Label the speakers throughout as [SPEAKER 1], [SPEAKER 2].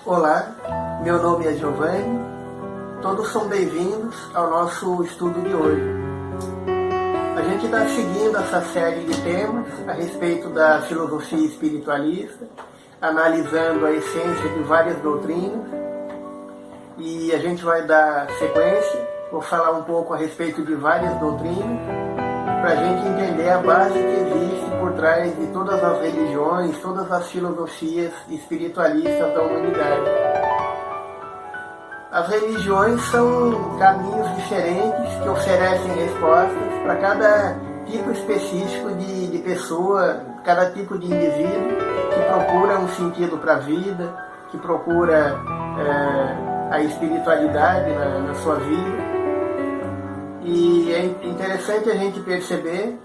[SPEAKER 1] Olá, meu nome é Giovanni, todos são bem-vindos ao nosso estudo de hoje. A gente está seguindo essa série de temas a respeito da filosofia espiritualista, analisando a essência de várias doutrinas, e a gente vai dar sequência, vou falar um pouco a respeito de várias doutrinas, para a gente entender a base que existe por trás de todas as religiões, todas as filosofias espiritualistas da humanidade. As religiões são caminhos diferentes que oferecem respostas para cada tipo específico de pessoa, cada tipo de indivíduo que procura um sentido para a vida, que procura a espiritualidade na sua vida. E é interessante a gente perceber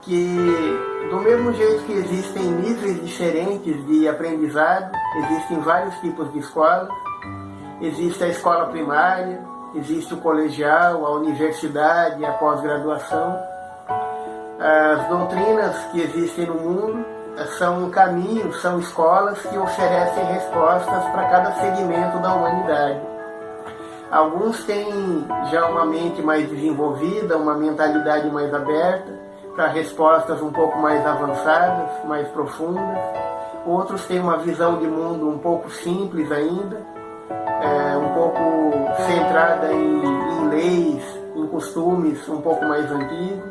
[SPEAKER 1] que, do mesmo jeito que existem níveis diferentes de aprendizado, existem vários tipos de escolas. Existe a escola primária, existe o colegial, a universidade, a pós-graduação. As doutrinas que existem no mundo são caminhos, são escolas que oferecem respostas para cada segmento da humanidade. Alguns têm já uma mente mais desenvolvida, uma mentalidade mais aberta, para respostas um pouco mais avançadas, mais profundas. Outros têm uma visão de mundo um pouco simples ainda, um pouco centrada em leis, em costumes um pouco mais antigos.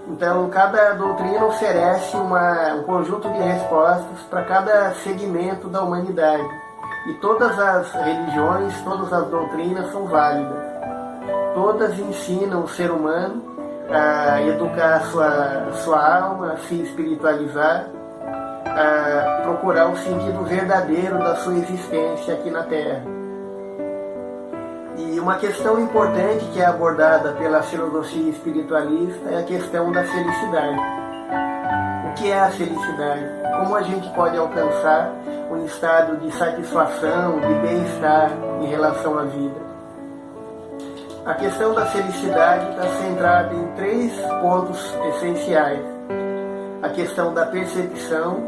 [SPEAKER 1] Então, cada doutrina oferece um conjunto de respostas para cada segmento da humanidade. E todas as religiões, todas as doutrinas são válidas. Todas ensinam o ser humano a educar sua alma, a se espiritualizar, a procurar o sentido verdadeiro da sua existência aqui na Terra. E uma questão importante que é abordada pela filosofia espiritualista é a questão da felicidade. O que é a felicidade? Como a gente pode alcançar um estado de satisfação, de bem-estar em relação à vida? A questão da felicidade está centrada em 3 pontos essenciais. A questão da percepção,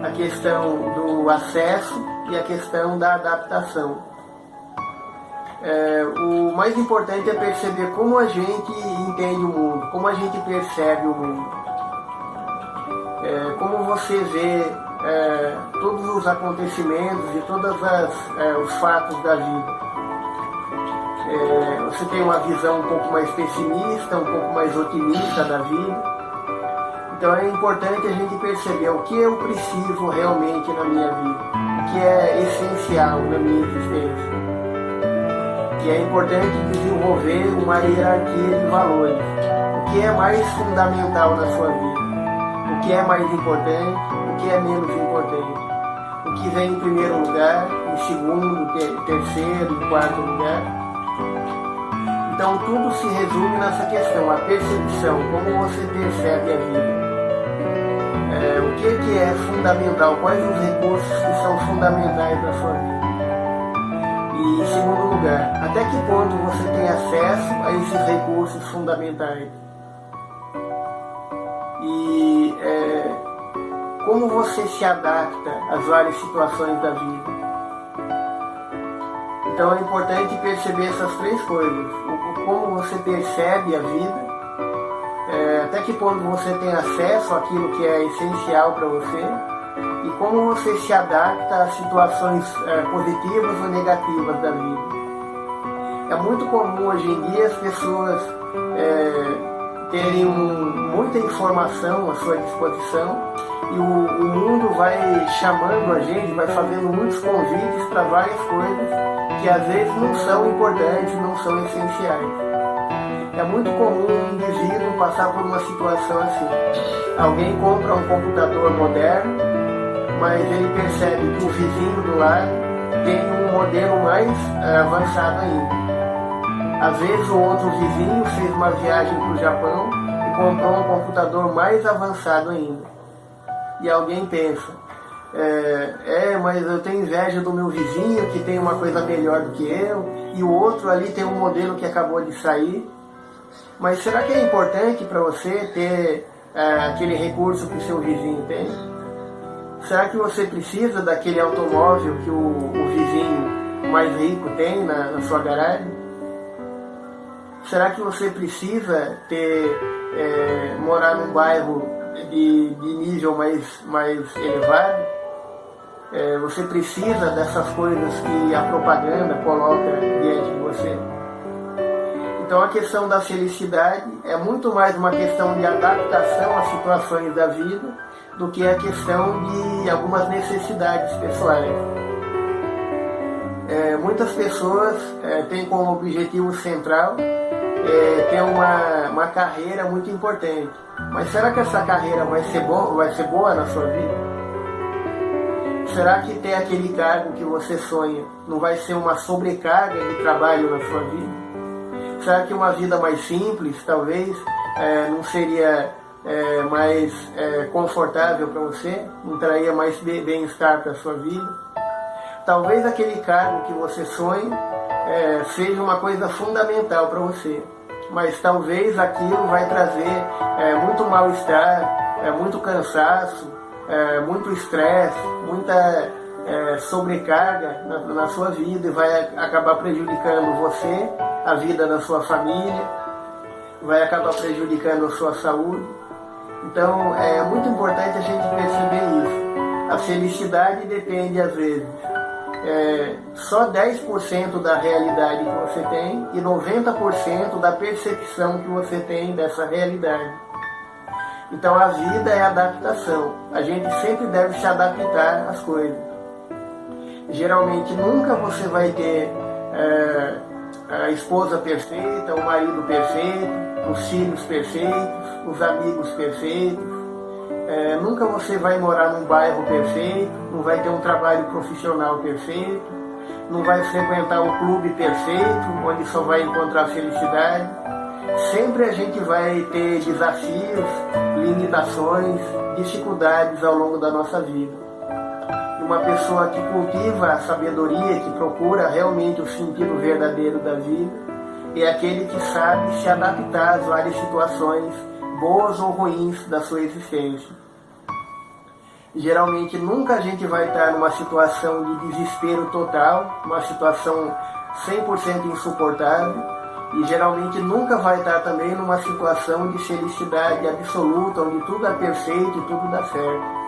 [SPEAKER 1] a questão do acesso e a questão da adaptação. O mais importante é perceber como a gente entende o mundo, como a gente percebe o mundo. Como você vê todos os acontecimentos e todos os fatos da vida. Você tem uma visão um pouco mais pessimista, um pouco mais otimista da vida. Então é importante a gente perceber o que eu preciso realmente na minha vida, o que é essencial na minha existência. E é importante desenvolver uma hierarquia de valores. O que é mais fundamental na sua vida? O que é mais importante? O que é menos importante? O que vem em primeiro lugar, em segundo, terceiro, em quarto lugar? Então tudo se resume nessa questão, a percepção, como você percebe a vida. O que é fundamental? Quais os recursos que são fundamentais na sua vida? E, em segundo lugar, até que ponto você tem acesso a esses recursos fundamentais? E como você se adapta às várias situações da vida? Então é importante perceber essas 3 coisas. Como você percebe a vida, até que ponto você tem acesso àquilo que é essencial para você, e como você se adapta às situações positivas ou negativas da vida. É muito comum hoje em dia as pessoas terem muita informação à sua disposição, e o mundo vai chamando a gente, vai fazendo muitos convites para várias coisas que às vezes não são importantes, não são essenciais. É muito comum um indivíduo passar por uma situação assim. Alguém compra um computador moderno, mas ele percebe que o vizinho do lado tem um modelo mais avançado ainda. Às vezes o outro vizinho fez uma viagem para o Japão e comprou um computador mais avançado ainda. E alguém pensa, mas eu tenho inveja do meu vizinho que tem uma coisa melhor do que eu, e o outro ali tem um modelo que acabou de sair. Mas será que é importante para você ter aquele recurso que o seu vizinho tem? Será que você precisa daquele automóvel que o vizinho mais rico tem na sua garagem? Será que você precisa morar num bairro de nível mais elevado? Você precisa dessas coisas que a propaganda coloca diante de você? Então a questão da felicidade é muito mais uma questão de adaptação às situações da vida do que a questão de algumas necessidades pessoais. Muitas pessoas têm como objetivo central ter uma carreira muito importante. Mas será que essa carreira vai ser boa na sua vida? Será que ter aquele cargo que você sonha não vai ser uma sobrecarga de trabalho na sua vida? Será que uma vida mais simples, talvez, não seria mais confortável para você? Não traria mais bem-estar para a sua vida? Talvez aquele cargo que você sonha seja uma coisa fundamental para você, mas talvez aquilo vai trazer muito mal-estar, muito cansaço, muito estresse, muita sobrecarga na sua vida, e vai acabar prejudicando você, a vida da sua família, vai acabar prejudicando a sua saúde. Então é muito importante a gente perceber isso. A felicidade depende, às vezes, só 10% da realidade que você tem e 90% da percepção que você tem dessa realidade. Então a vida é adaptação. A gente sempre deve se adaptar às coisas. Geralmente nunca você vai ter a esposa perfeita, o marido perfeito, os filhos perfeitos, os amigos perfeitos. Nunca você vai morar num bairro perfeito, não vai ter um trabalho profissional perfeito, não vai frequentar um clube perfeito, onde só vai encontrar felicidade. Sempre a gente vai ter desafios, limitações, dificuldades ao longo da nossa vida. Uma pessoa que cultiva a sabedoria, que procura realmente o sentido verdadeiro da vida, é aquele que sabe se adaptar às várias situações, boas ou ruins, da sua existência. Geralmente nunca a gente vai estar numa situação de desespero total, uma situação 100% insuportável, e geralmente nunca vai estar também numa situação de felicidade absoluta, onde tudo é perfeito e tudo dá certo.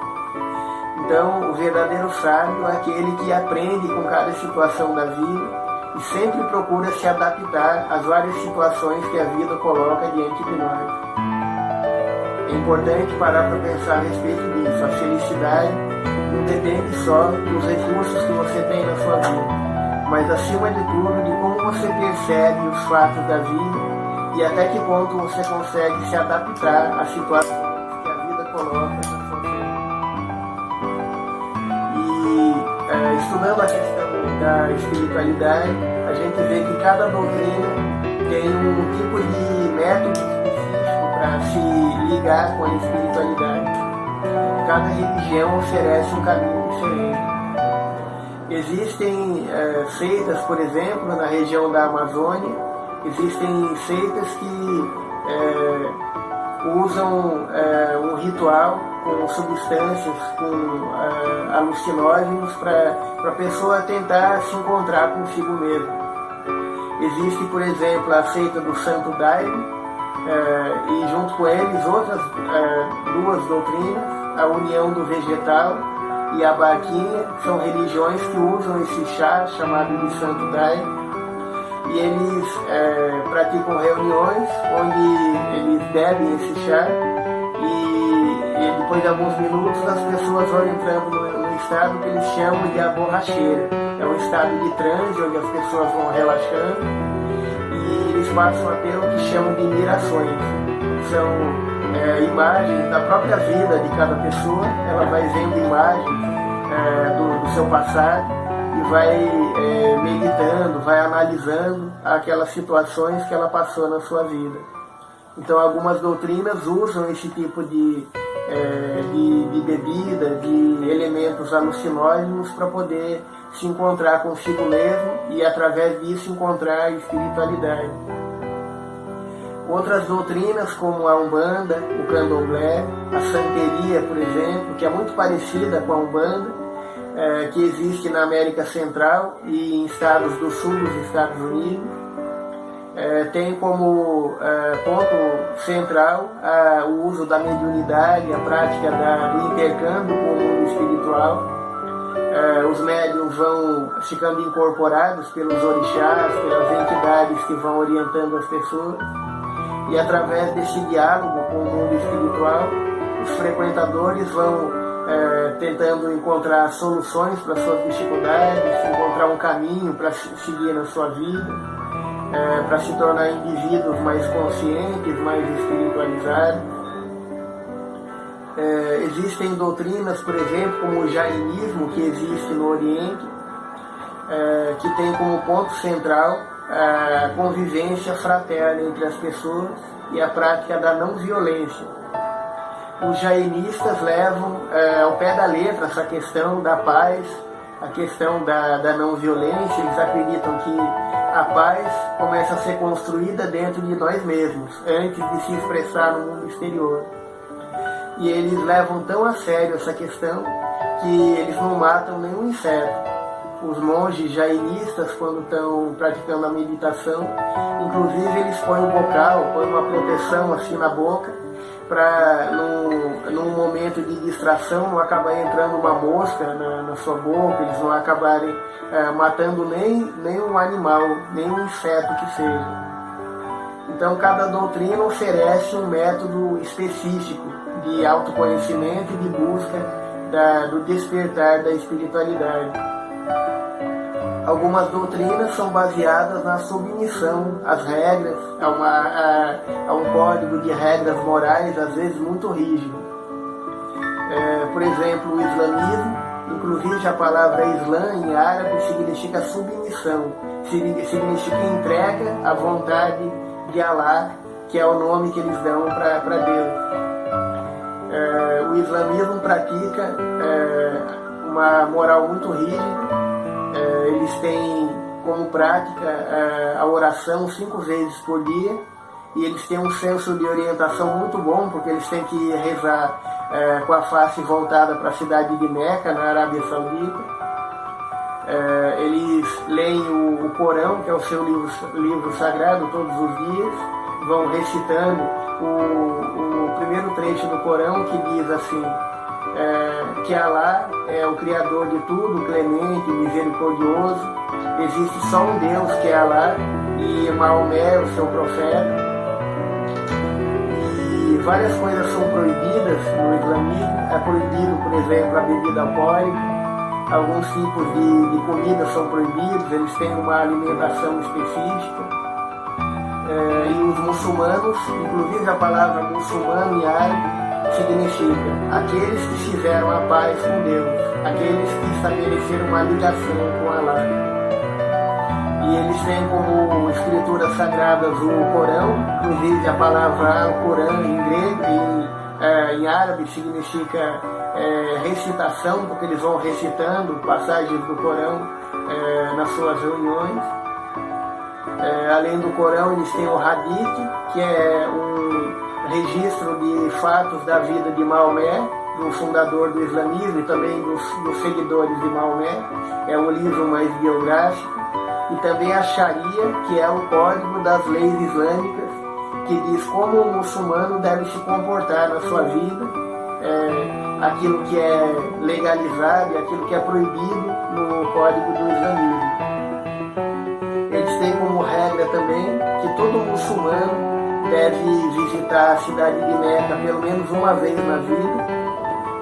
[SPEAKER 1] Então, o verdadeiro sábio é aquele que aprende com cada situação da vida e sempre procura se adaptar às várias situações que a vida coloca diante de nós. É importante parar para pensar a respeito disso. A felicidade não depende só dos recursos que você tem na sua vida, mas acima de tudo de como você percebe os fatos da vida e até que ponto você consegue se adaptar às situações que a vida coloca na sua vida. Estudando a questão da espiritualidade, a gente vê que cada doutrina tem um tipo de método específico para se ligar com a espiritualidade. Cada religião oferece um caminho diferente. Existem seitas, por exemplo, na região da Amazônia, existem seitas que usam um ritual com substâncias, com alucinógenos, para a pessoa tentar se encontrar consigo mesmo. Existe, por exemplo, a seita do Santo Daime, e junto com eles outras duas doutrinas, a união do vegetal e a barquinha, são religiões que usam esse chá chamado de Santo Daime, e eles praticam reuniões onde eles bebem esse chá e depois de alguns minutos as pessoas vão entrando no estado que eles chamam de a borracheira. É um estado de transe onde as pessoas vão relaxando e eles passam a ter o que chamam de mirações. São imagens da própria vida de cada pessoa, ela vai vendo imagens do seu passado e vai meditando, vai analisando aquelas situações que ela passou na sua vida. Então algumas doutrinas usam esse tipo de bebida, de elementos alucinógenos para poder se encontrar consigo mesmo e através disso encontrar a espiritualidade. Outras doutrinas, como a Umbanda, o Candomblé, a Santeria, por exemplo, que é muito parecida com a Umbanda, que existe na América Central e em estados do sul dos Estados Unidos, tem como ponto central o uso da mediunidade, a prática do intercâmbio com o mundo espiritual. Os médiuns vão ficando incorporados pelos orixás, pelas entidades que vão orientando as pessoas, e através desse diálogo com o mundo espiritual, os frequentadores vão tentando encontrar soluções para suas dificuldades, encontrar um caminho para seguir na sua vida, para se tornar indivíduos mais conscientes, mais espiritualizados. Existem doutrinas, por exemplo, como o jainismo, que existe no Oriente, que tem como ponto central a convivência fraterna entre as pessoas e a prática da não violência. Os jainistas levam ao pé da letra essa questão da paz, a questão da não violência. Eles acreditam que a paz começa a ser construída dentro de nós mesmos, antes de se expressar no mundo exterior. E eles levam tão a sério essa questão que eles não matam nenhum inseto. Os monges jainistas, quando estão praticando a meditação, inclusive eles põem um bocal, põem uma proteção assim na boca, para num momento de distração não acabar entrando uma mosca na sua boca, eles não acabarem matando nem um animal, nem um inseto que seja. Então cada doutrina oferece um método específico de autoconhecimento e de busca do despertar da espiritualidade. Algumas doutrinas são baseadas na submissão às regras, a um código de regras morais, às vezes muito rígido. Por exemplo, o islamismo, inclusive a palavra Islã em árabe significa submissão, significa entrega à vontade de Allah, que é o nome que eles dão para Deus. O islamismo pratica uma moral muito rígida. Eles têm como prática a oração 5 vezes por dia, e eles têm um senso de orientação muito bom, porque eles têm que rezar com a face voltada para a cidade de Meca, na Arábia Saudita. Eles leem o Corão, que é o seu livro sagrado, todos os dias, vão recitando o primeiro trecho do Corão, que diz assim: que Allah é o Criador de tudo, clemente, misericordioso. Existe só um Deus, que é Allah, e Maomé é o seu profeta. E várias coisas são proibidas no islamismo. É proibido, por exemplo, a bebida alcoólica. Alguns tipos de comida são proibidos, eles têm uma alimentação específica. E os muçulmanos, inclusive a palavra muçulmano em árabe, significa aqueles que fizeram a paz com Deus, aqueles que estabeleceram uma ligação com Allah. E eles têm como escrituras sagradas o Corão, inclusive a palavra Corão em grego e em árabe significa recitação, porque eles vão recitando passagens do Corão nas suas reuniões. Além do Corão, eles têm o Hadith, que é um registro de fatos da vida de Maomé, do fundador do islamismo e também dos seguidores de Maomé. É o livro mais biográfico. E também a Sharia, que é o código das leis islâmicas, que diz como o muçulmano deve se comportar na sua vida, aquilo que é legalizado e aquilo que é proibido no código do islamismo. Eles têm como regra também que todo muçulmano deve visitar a cidade de Meca pelo menos uma vez na vida.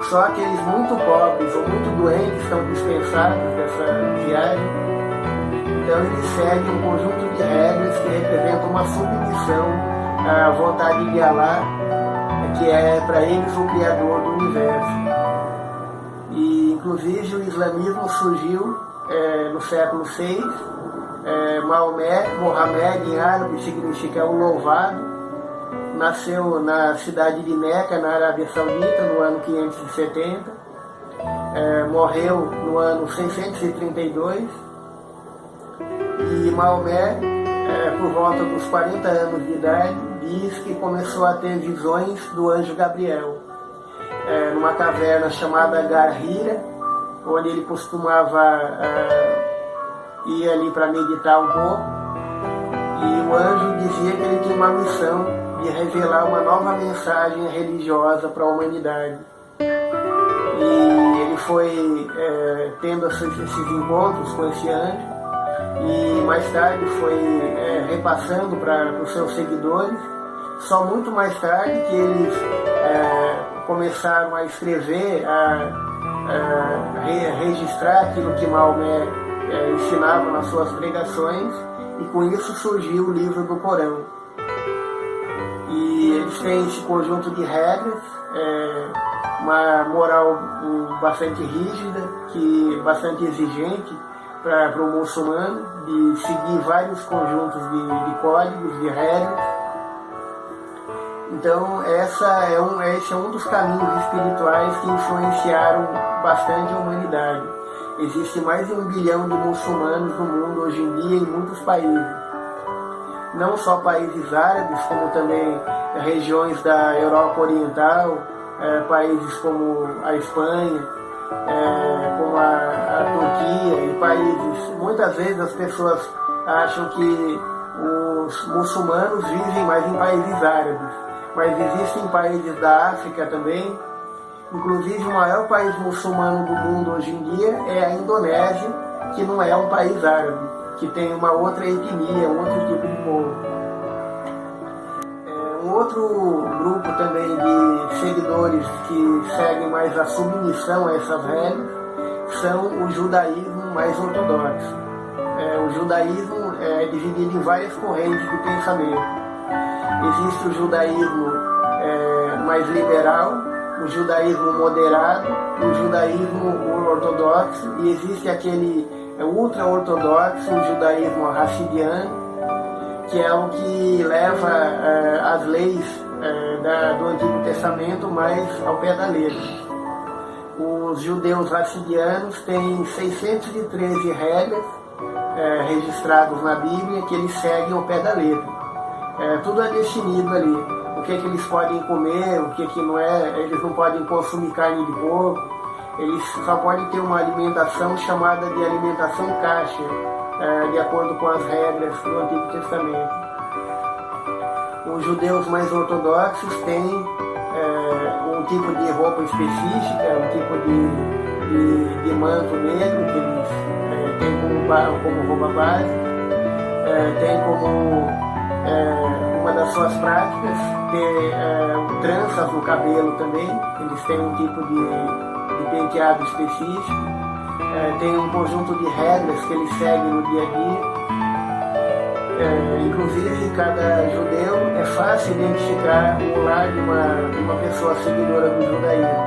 [SPEAKER 1] Só aqueles muito pobres ou muito doentes estão dispensados dessa viagem. Então eles seguem um conjunto de regras que representam uma submissão à vontade de Allah, que é para eles o Criador do Universo. E inclusive o islamismo surgiu no século VI. Maomé, Mohamed em árabe significa o louvado. Nasceu na cidade de Meca, na Arábia Saudita, no ano 570. Morreu no ano 632. E Maomé, por volta dos 40 anos de idade, diz que começou a ter visões do anjo Gabriel, numa caverna chamada Garhira, onde ele costumava ir ali para meditar um pouco, e o anjo dizia que ele tinha uma missão de revelar uma nova mensagem religiosa para a humanidade. E ele foi tendo esses encontros com esse anjo, e mais tarde foi repassando para os seus seguidores. Só muito mais tarde que eles começaram a escrever, a registrar aquilo que Maomé ensinava nas suas pregações, e com isso surgiu o livro do Corão. E eles têm esse conjunto de regras, uma moral bastante rígida, bastante exigente para o muçulmano, de seguir vários conjuntos de códigos, de regras. Então esse é um dos caminhos espirituais que influenciaram bastante a humanidade. Existe mais de 1 bilhão de muçulmanos no mundo hoje em dia, em muitos países. Não só países árabes, como também regiões da Europa Oriental, países como a Espanha, como a Turquia, e países... Muitas vezes as pessoas acham que os muçulmanos vivem mais em países árabes, mas existem países da África também. Inclusive, o maior país muçulmano do mundo hoje em dia é a Indonésia, que não é um país árabe, que tem uma outra etnia, um outro tipo de povo. Um outro grupo também de seguidores que seguem mais a submissão a essas regras são o judaísmo mais ortodoxo. O judaísmo é dividido em várias correntes de pensamento. Existe o judaísmo mais liberal, o judaísmo moderado, o judaísmo ortodoxo, e existe aquele ultra-ortodoxo, o judaísmo hassidiano, que é o que leva as leis do Antigo Testamento mais ao pé da letra. Os judeus hassidianos têm 613 regras registradas na Bíblia que eles seguem ao pé da letra. Tudo é definido ali. O que eles podem comer, o que não é, eles não podem consumir carne de porco, eles só podem ter uma alimentação chamada de alimentação kasher, de acordo com as regras do Antigo Testamento. Os judeus mais ortodoxos têm um tipo de roupa específica, um tipo de manto negro que eles têm como roupa básica, tem como uma das suas práticas ter tranças no cabelo também. Eles têm um tipo de penteado específico, tem um conjunto de regras que eles seguem no dia a dia. Inclusive, cada judeu é fácil identificar o lar de uma pessoa seguidora do judaísmo.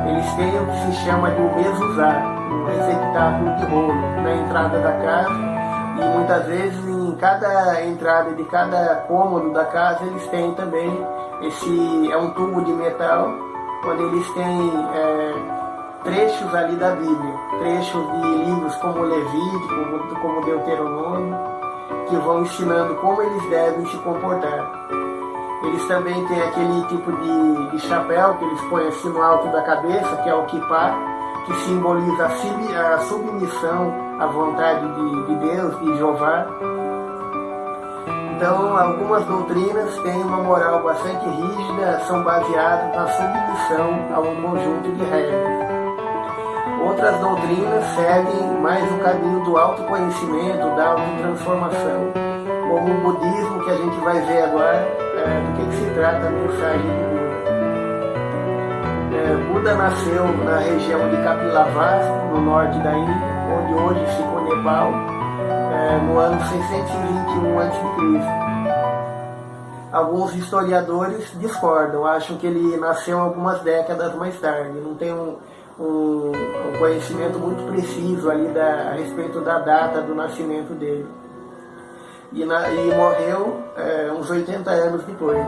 [SPEAKER 1] Eles têm o que se chama de mezuzá, um receptáculo de rolo na entrada da casa, e muitas vezes em cada entrada de cada cômodo da casa eles têm também um tubo de metal, onde eles têm trechos ali da Bíblia, trechos de livros como Levítico, como Deuteronômio, que vão ensinando como eles devem se comportar. Eles também têm aquele tipo de chapéu que eles põem assim no alto da cabeça, que é o kippah, que simboliza a submissão à vontade de Deus, de Jeová. Então, algumas doutrinas têm uma moral bastante rígida, são baseadas na submissão a um conjunto de regras. Outras doutrinas seguem mais o caminho do autoconhecimento, da autotransformação, como o budismo, que a gente vai ver agora do que se trata a mensagem de Buda. Buda nasceu na região de Kapilavastu, no norte da Índia, onde hoje fica o Nepal, no ano 621 a.C. Alguns historiadores discordam, acham que ele nasceu algumas décadas mais tarde, não tem um conhecimento muito preciso ali a respeito da data do nascimento dele. E morreu uns 80 anos depois.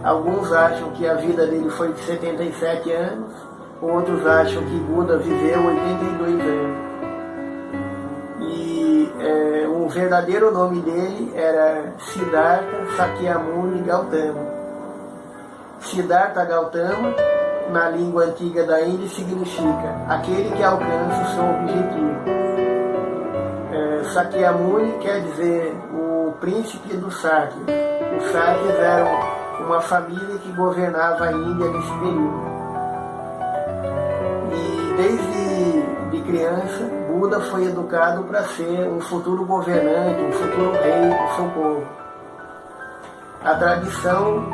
[SPEAKER 1] Alguns acham que a vida dele foi de 77 anos, outros acham que Buda viveu 82 anos. E o verdadeiro nome dele era Siddhartha Sakyamuni Gautama. Siddhartha Gautama, na língua antiga da Índia, significa aquele que alcança o seu objetivo. Sakyamuni quer dizer o príncipe dos sátios. Os sátios eram uma família que governava a Índia nesse período. E desde criança, Buda foi educado para ser um futuro governante, um futuro rei do seu povo. A tradição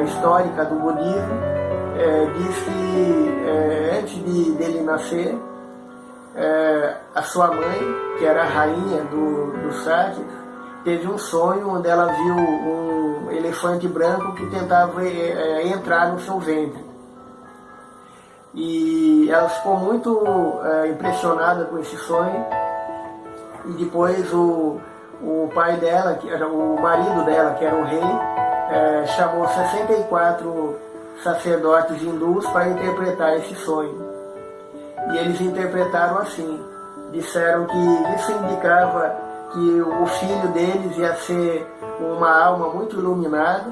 [SPEAKER 1] histórica do budismo diz que antes dele nascer, a sua mãe, que era a rainha dos sátios, teve um sonho onde ela viu um elefante branco que tentava entrar no seu ventre. E ela ficou muito impressionada com esse sonho. E depois o pai dela, que era o marido dela, que era o rei, chamou 64 sacerdotes hindus para interpretar esse sonho. E eles interpretaram assim. Disseram que isso indicava que o filho deles ia ser uma alma muito iluminada,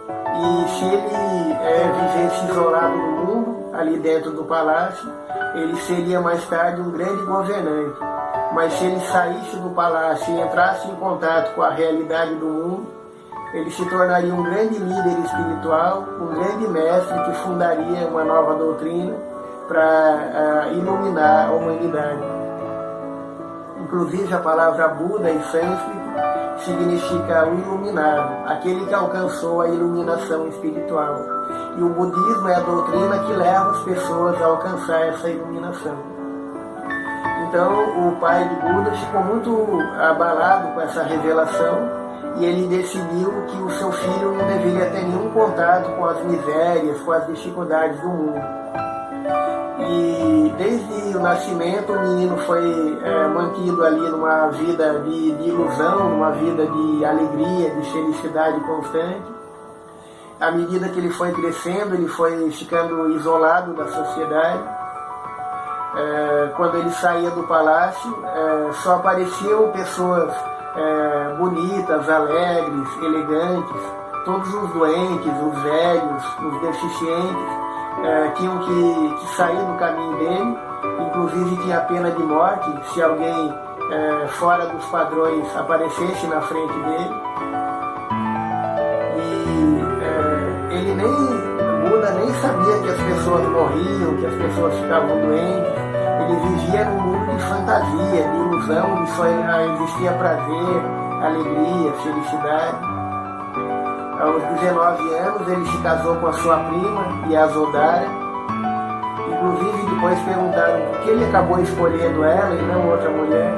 [SPEAKER 1] e se ele vivesse isolado do mundo, ali dentro do palácio, ele seria mais tarde um grande governante. Mas se ele saísse do palácio e entrasse em contato com a realidade do mundo, ele se tornaria um grande líder espiritual, um grande mestre que fundaria uma nova doutrina para iluminar a humanidade. Inclusive a palavra Buda em sânscrito significa o iluminado, aquele que alcançou a iluminação espiritual. E o budismo é a doutrina que leva as pessoas a alcançar essa iluminação. Então o pai de Buda ficou muito abalado com essa revelação, e ele decidiu que o seu filho não deveria ter nenhum contato com as misérias, com as dificuldades do mundo. E desde o nascimento o menino foi mantido ali numa vida de ilusão, numa vida de alegria, de felicidade constante. À medida que ele foi crescendo, ele foi ficando isolado da sociedade. Quando ele saía do palácio, só apareciam pessoas bonitas, alegres, elegantes. Todos os doentes, os velhos, os deficientes tinham que sair do caminho dele. Inclusive tinha pena de morte se alguém fora dos padrões aparecesse na frente dele. E Buda nem sabia que as pessoas morriam, que as pessoas ficavam doentes. Ele vivia num mundo de fantasia, de ilusão, onde só existia prazer, alegria, felicidade. Aos 19 anos ele se casou com a sua prima, Yasodhara. Inclusive depois perguntaram por que ele acabou escolhendo ela e não outra mulher.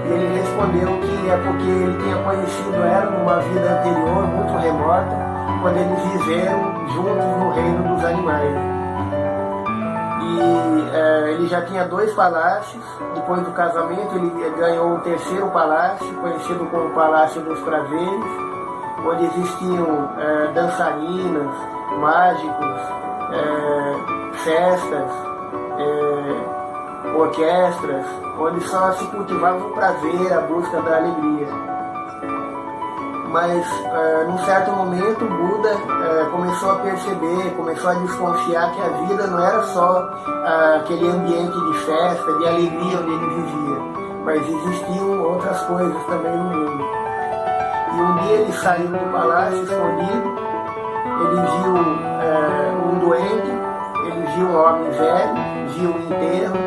[SPEAKER 1] E ele respondeu que é porque ele tinha conhecido ela numa vida anterior, muito remota, quando eles viveram juntos no reino dos animais. E ele já tinha 2 palácios. Depois do casamento ele ganhou um 3º palácio, conhecido como Palácio dos Prazeres, onde existiam dançarinas, mágicos, festas, orquestras, onde só se cultivava o prazer, a busca da alegria. Mas, num certo momento, Buda começou a perceber, começou a desconfiar que a vida não era só aquele ambiente de festa, de alegria onde ele vivia, mas existiam outras coisas também no mundo. E um dia ele saiu do palácio escondido, ele viu um doente, ele viu um homem velho, viu um enterro,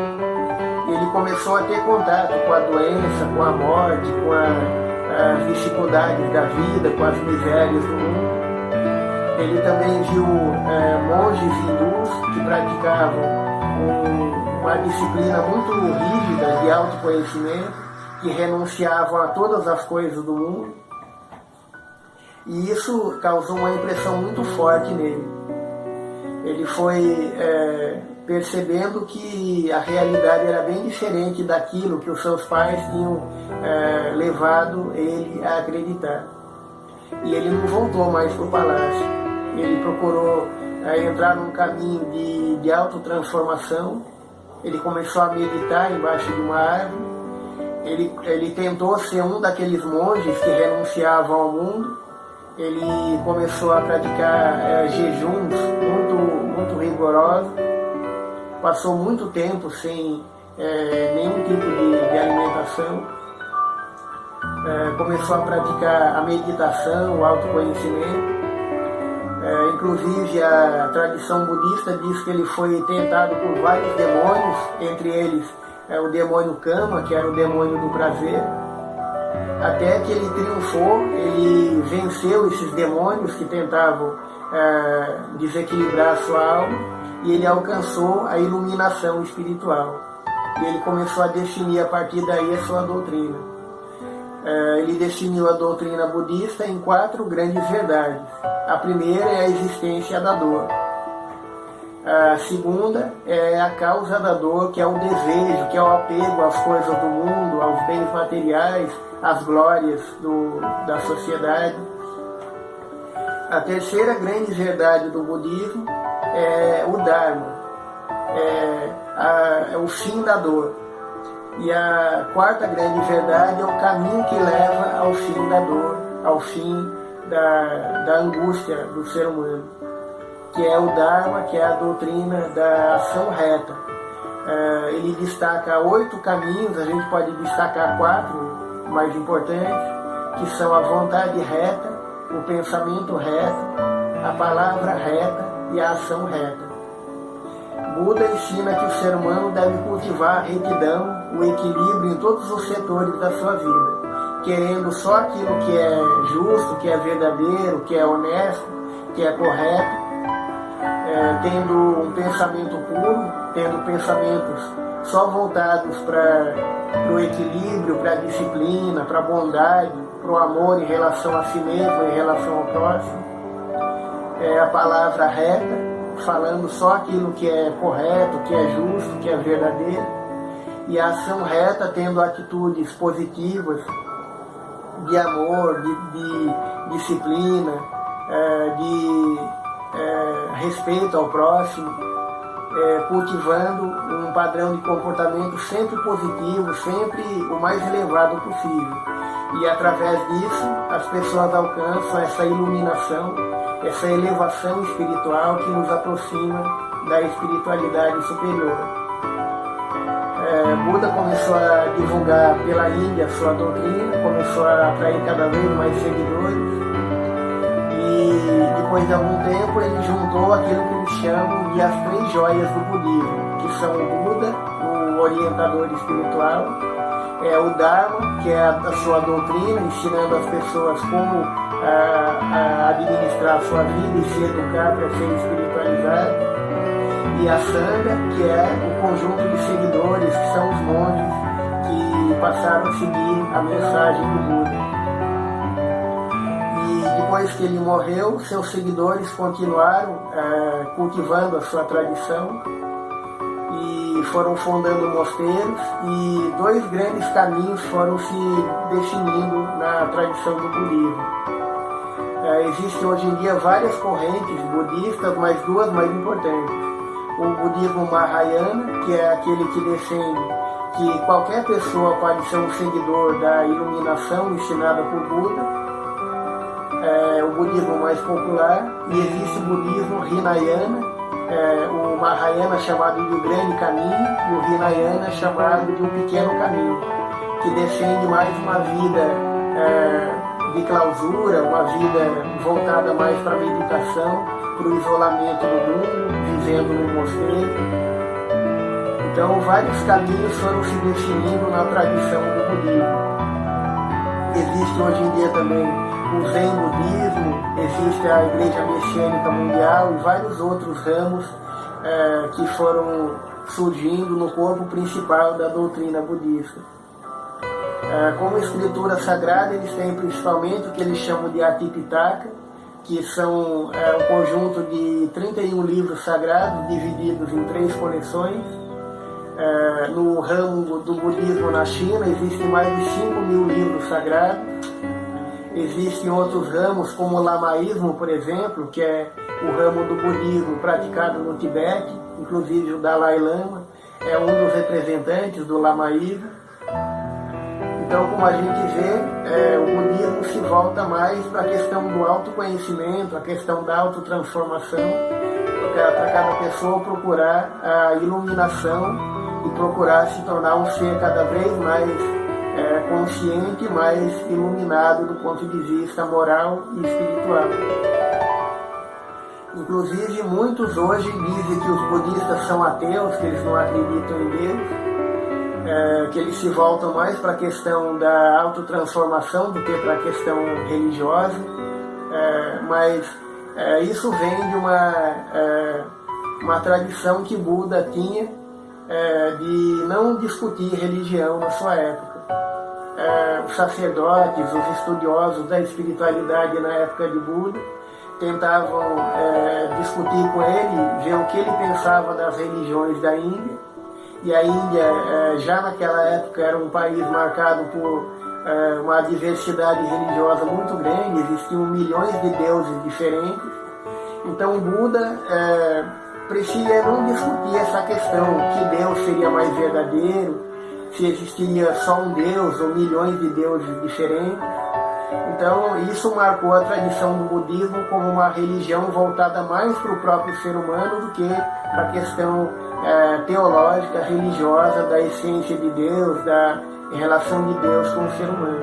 [SPEAKER 1] e ele começou a ter contato com a doença, com a morte, com as dificuldades da vida, com as misérias do mundo. Ele também viu monges hindus que praticavam uma disciplina muito rígida de autoconhecimento, que renunciavam a todas as coisas do mundo. E isso causou uma impressão muito forte nele. Ele foi percebendo que a realidade era bem diferente daquilo que os seus pais tinham levado ele a acreditar. E ele não voltou mais para o palácio. Ele procurou entrar num caminho de autotransformação. Ele começou a meditar embaixo de uma árvore. Ele tentou ser um daqueles monges que renunciavam ao mundo. ele começou a praticar jejuns muito rigorosos, passou muito tempo sem nenhum tipo de alimentação, começou a praticar a meditação, o autoconhecimento. Inclusive a tradição budista diz que ele foi tentado por vários demônios, entre eles o demônio Kama, que era o demônio do prazer, até que ele triunfou, ele venceu esses demônios que tentavam desequilibrar a sua alma, e ele alcançou a iluminação espiritual. E ele começou a definir a partir daí a sua doutrina. Ele definiu a doutrina budista em 4 grandes verdades. A primeira é a existência da dor. A segunda é a causa da dor, que é o desejo, que é o apego às coisas do mundo, aos bens materiais, às glórias da sociedade. A terceira grande verdade do budismo é o Dharma, é o fim da dor. E a quarta grande verdade é o caminho que leva ao fim da dor, ao fim da angústia do ser humano, que é o Dharma, que é a doutrina da ação reta. Ele destaca 8 caminhos, a gente pode destacar 4 mais importantes, que são a vontade reta, o pensamento reto, a palavra reta e a ação reta. Buda ensina que o ser humano deve cultivar a retidão, o equilíbrio em todos os setores da sua vida, querendo só aquilo que é justo, que é verdadeiro, que é honesto, que é correto, tendo um pensamento puro, tendo pensamentos só voltados para o equilíbrio, para a disciplina, para a bondade, para o amor em relação a si mesmo, em relação ao próximo. A palavra reta, falando só aquilo que é correto, que é justo, que é verdadeiro. E a ação reta, tendo atitudes positivas, de amor, de disciplina, de respeito ao próximo, cultivando um padrão de comportamento sempre positivo, sempre o mais elevado possível. E através disso, as pessoas alcançam essa iluminação, essa elevação espiritual que nos aproxima da espiritualidade superior. Buda começou a divulgar pela Índia a sua doutrina, começou a atrair cada vez mais seguidores, e depois de algum tempo ele juntou aquilo que eles chamam de as 3 joias do budismo, que são o Buda, o orientador espiritual, o Dharma, que é a sua doutrina, ensinando as pessoas como administrar a sua vida e se educar para ser espiritualizado, e a Sangha, que é o conjunto de seguidores, que são os monges que passaram a seguir a mensagem do Buda. E depois que ele morreu, seus seguidores continuaram cultivando a sua tradição e foram fundando mosteiros, e 2 grandes caminhos foram se definindo na tradição do budismo. Existem hoje em dia várias correntes budistas, mas 2 mais importantes. O budismo Mahayana, que é aquele que defende que qualquer pessoa pode ser um seguidor da iluminação ensinada por Buda, o budismo mais popular. E existe o budismo Hinayana, o Mahayana chamado de grande caminho e o Hinayana chamado de um pequeno caminho, que defende mais uma vida de clausura, uma vida voltada mais para a meditação, para o isolamento do mundo, vivendo no mosteiro. Então, vários caminhos foram se definindo na tradição do budismo. Existe hoje em dia também o Zen budismo, existe a Igreja Messiânica Mundial e vários outros ramos que foram surgindo no corpo principal da doutrina budista. Como escritura sagrada, eles têm principalmente o que eles chamam de Atipitaka, que são um conjunto de 31 livros sagrados divididos em 3 coleções. No ramo do budismo na China existem mais de 5.000 livros sagrados. Existem outros ramos, como o lamaísmo, por exemplo, que é o ramo do budismo praticado no Tibete. Inclusive o Dalai Lama é um dos representantes do lamaísmo. Então, como a gente vê, o budismo se volta mais para a questão do autoconhecimento, a questão da autotransformação, para cada pessoa procurar a iluminação e procurar se tornar um ser cada vez mais consciente, mais iluminado do ponto de vista moral e espiritual. Inclusive, muitos hoje dizem que os budistas são ateus, que eles não acreditam em Deus, que eles se voltam mais para a questão da autotransformação do que para a questão religiosa, mas isso vem de uma tradição que Buda tinha de não discutir religião na sua época. Os sacerdotes, os estudiosos da espiritualidade na época de Buda tentavam discutir com ele, ver o que ele pensava das religiões da Índia. E a Índia, já naquela época, era um país marcado por uma diversidade religiosa muito grande, existiam milhões de deuses diferentes. Então Buda preferia não discutir essa questão, que Deus seria mais verdadeiro, se existiria só um Deus ou milhões de deuses diferentes. Então isso marcou a tradição do budismo como uma religião voltada mais para o próprio ser humano do que para a questão teológica, religiosa, da essência de Deus, da relação de Deus com o ser humano.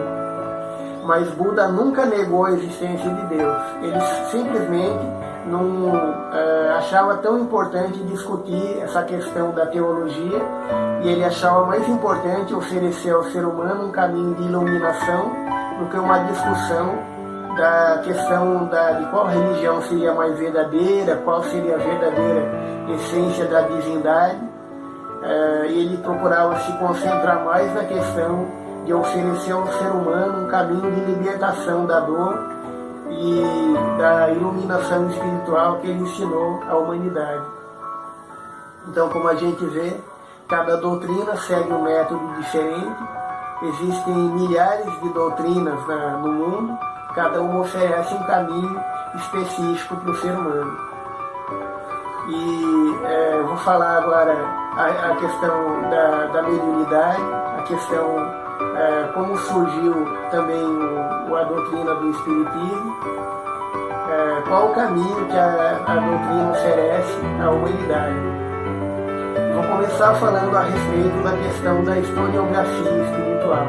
[SPEAKER 1] Mas Buda nunca negou a existência de Deus. Ele simplesmente não achava tão importante discutir essa questão da teologia, e ele achava mais importante oferecer ao ser humano um caminho de iluminação do que uma discussão da questão de qual religião seria mais verdadeira, qual seria a verdadeira essência da divindade. E ele procurava se concentrar mais na questão de oferecer ao ser humano um caminho de libertação da dor e da iluminação espiritual que ele ensinou à humanidade. Então, como a gente vê, cada doutrina segue um método diferente. Existem milhares de doutrinas no mundo, cada uma oferece um caminho específico para o ser humano. E vou falar agora a questão da mediunidade, a questão como surgiu também a doutrina do Espiritismo, qual o caminho que a doutrina oferece à humanidade. Vou começar falando a respeito da questão da historiografia espiritual.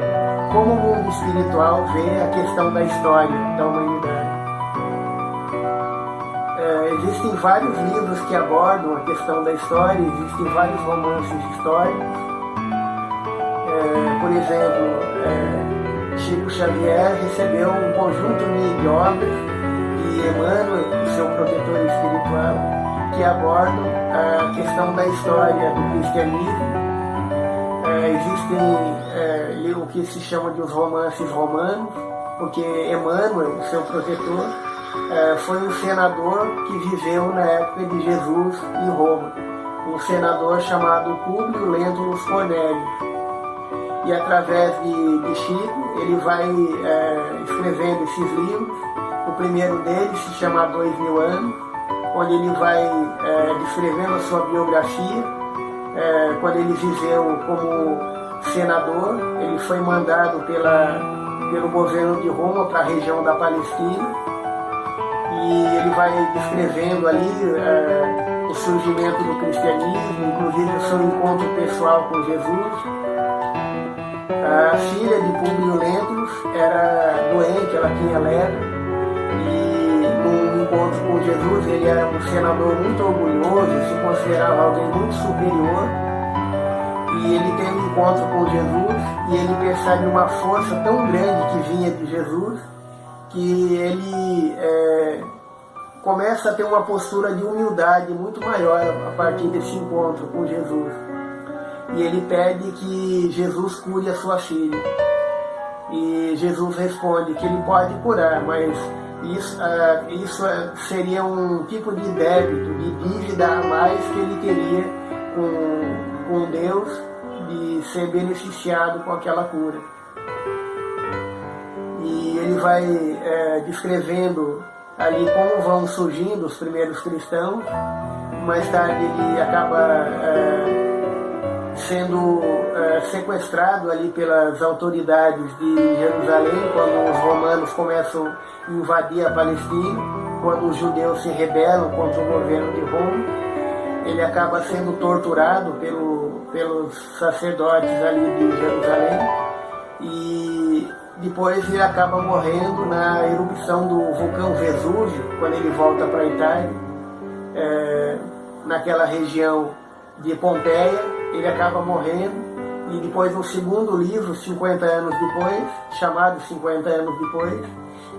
[SPEAKER 1] Como o mundo espiritual vê a questão da história da humanidade. Existem vários livros que abordam a questão da história, existem vários romances históricos. Por exemplo, Chico Xavier recebeu um conjunto de obras de Emmanuel, seu protetor espiritual, que abordam a questão da história do cristianismo. Existem o que se chama de os romances romanos, porque Emmanuel, seu protetor, foi um senador que viveu na época de Jesus em Roma, um senador chamado Públio Lentulus Cornelius. E através de Chico, ele vai escrevendo esses livros. O primeiro deles se chama 2000 Anos, onde ele vai descrevendo a sua biografia. Quando ele viveu como senador, ele foi mandado pelo governo de Roma para a região da Palestina, e ele vai descrevendo ali o surgimento do cristianismo, inclusive o seu encontro pessoal com Jesus. A filha de Públio Lentulus era doente, ela tinha lepra, e num encontro com Jesus ele era um senador muito orgulhoso, se considerava alguém muito superior, e ele tem um encontro com Jesus e ele percebe uma força tão grande que vinha de Jesus, que ele começa a ter uma postura de humildade muito maior a partir desse encontro com Jesus. E ele pede que Jesus cure a sua filha. E Jesus responde que ele pode curar, mas isso seria um tipo de débito, de dívida a mais que ele teria com Deus, de ser beneficiado com aquela cura. E ele vai descrevendo ali como vão surgindo os primeiros cristãos. Mais tarde ele acaba sendo sequestrado ali pelas autoridades de Jerusalém, quando os romanos começam a invadir a Palestina, quando os judeus se rebelam contra o governo de Roma. Ele acaba sendo torturado pelos sacerdotes ali de Jerusalém e depois ele acaba morrendo na erupção do vulcão Vesúvio, quando ele volta para a Itália, naquela região de Pompeia. Ele acaba morrendo e depois no segundo livro, 50 anos depois, chamado 50 anos depois,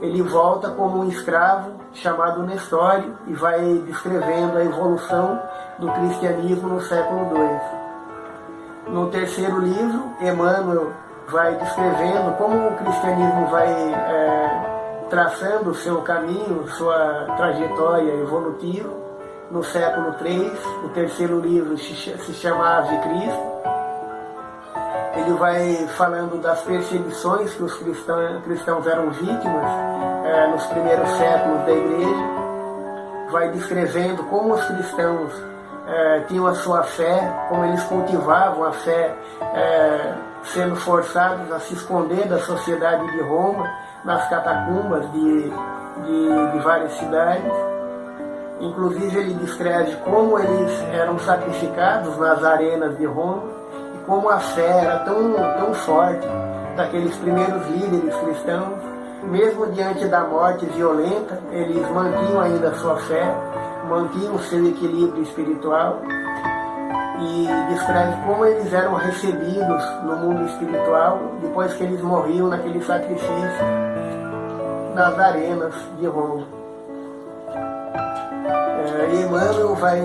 [SPEAKER 1] ele volta como um escravo chamado Nestório e vai descrevendo a evolução do cristianismo no século II. No terceiro livro, Emmanuel vai descrevendo como o cristianismo vai traçando o seu caminho, sua trajetória evolutiva. No século III, o terceiro livro se chama Ave Cristo. Ele vai falando das perseguições que os cristãos eram vítimas nos primeiros séculos da Igreja. Vai descrevendo como os cristãos tinham a sua fé, como eles cultivavam a fé, sendo forçados a se esconder da sociedade de Roma, nas catacumbas de várias cidades. Inclusive ele descreve como eles eram sacrificados nas arenas de Roma e como a fé era tão forte daqueles primeiros líderes cristãos. Mesmo diante da morte violenta, eles mantinham ainda a sua fé, mantinham o seu equilíbrio espiritual, e descreve como eles eram recebidos no mundo espiritual depois que eles morriam naquele sacrifício nas arenas de Roma. Emmanuel vai